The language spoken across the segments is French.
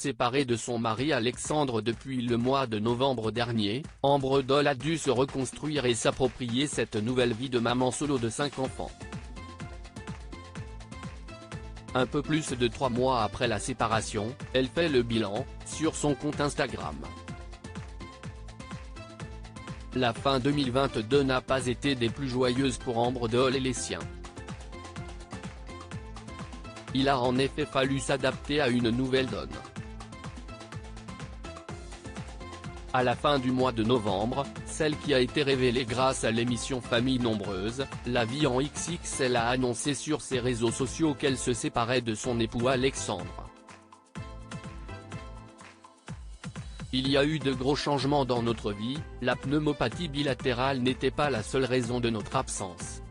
Séparée de son mari Alexandre depuis le mois de novembre dernier, Ambre Doll a dû se reconstruire et s'approprier cette nouvelle vie de maman solo de 5 enfants. Un peu plus de 3 mois après la séparation, elle fait le bilan, sur son compte Instagram. La fin 2022 n'a pas été des plus joyeuses pour Ambre Doll et les siens. Il a en effet fallu s'adapter à une nouvelle donne. À la fin du mois de novembre, celle qui a été révélée grâce à l'émission Famille Nombreuse, La Vie en XXL a annoncé sur ses réseaux sociaux qu'elle se séparait de son époux Alexandre. Il y a eu de gros changements dans notre vie, la pneumopathie bilatérale n'était pas la seule raison de notre absence.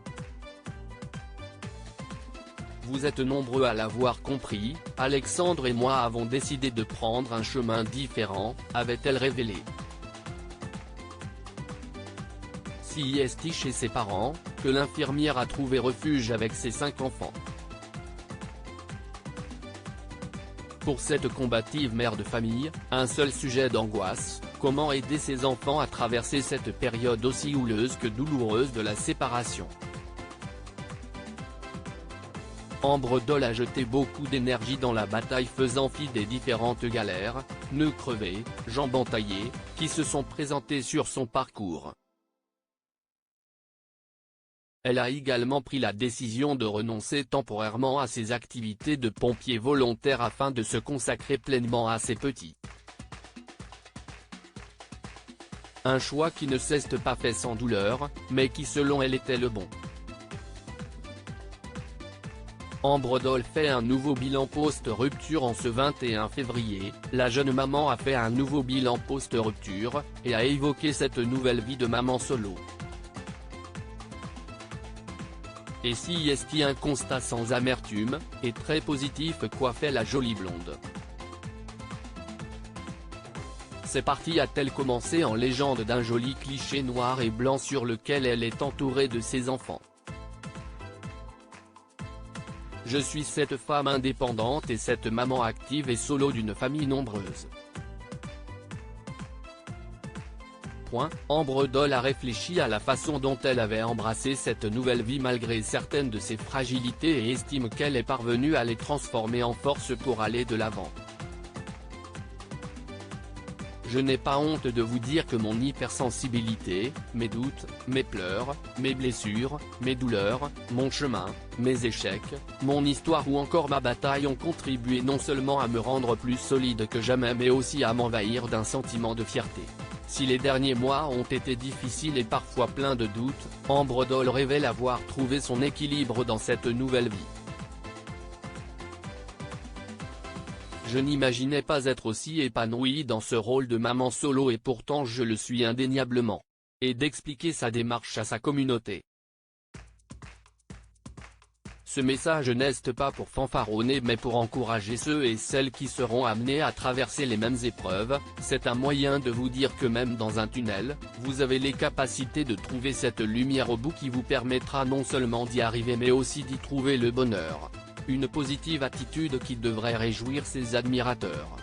Vous êtes nombreux à l'avoir compris, Alexandre et moi avons décidé de prendre un chemin différent, avait-elle révélé. Si est chez ses parents, que l'infirmière a trouvé refuge avec ses 5 enfants. Pour cette combative mère de famille, un seul sujet d'angoisse, comment aider ses enfants à traverser cette période aussi houleuse que douloureuse de la séparation. Ambre Doll a jeté beaucoup d'énergie dans la bataille faisant fi des différentes galères, nœuds crevés, jambes entaillées, qui se sont présentées sur son parcours. Elle a également pris la décision de renoncer temporairement à ses activités de pompier volontaire afin de se consacrer pleinement à ses petits. Un choix qui ne s'est pas fait sans douleur, mais qui selon elle était le bon. Ambre Doll fait un nouveau bilan post-rupture en ce 21 février, la jeune maman a fait un nouveau bilan post-rupture, et a évoqué cette nouvelle vie de maman solo. Et si est un constat sans amertume, et très positif quoi fait la jolie blonde. C'est parti a-t-elle commencé en légende d'un joli cliché noir et blanc sur lequel elle est entourée de ses enfants. Je suis cette femme indépendante et cette maman active et solo d'une famille nombreuse. Ambre Doll a réfléchi à la façon dont elle avait embrassé cette nouvelle vie malgré certaines de ses fragilités et estime qu'elle est parvenue à les transformer en force pour aller de l'avant. Je n'ai pas honte de vous dire que mon hypersensibilité, mes doutes, mes pleurs, mes blessures, mes douleurs, mon chemin, mes échecs, mon histoire ou encore ma bataille ont contribué non seulement à me rendre plus solide que jamais mais aussi à m'envahir d'un sentiment de fierté. Si les derniers mois ont été difficiles et parfois pleins de doutes, Ambre Doll révèle avoir trouvé son équilibre dans cette nouvelle vie. Je n'imaginais pas être aussi épanouie dans ce rôle de maman solo et pourtant je le suis indéniablement. Et d'expliquer sa démarche à sa communauté. Ce message n'est pas pour fanfaronner mais pour encourager ceux et celles qui seront amenés à traverser les mêmes épreuves, c'est un moyen de vous dire que même dans un tunnel, vous avez les capacités de trouver cette lumière au bout qui vous permettra non seulement d'y arriver mais aussi d'y trouver le bonheur. Une positive attitude qui devrait réjouir ses admirateurs.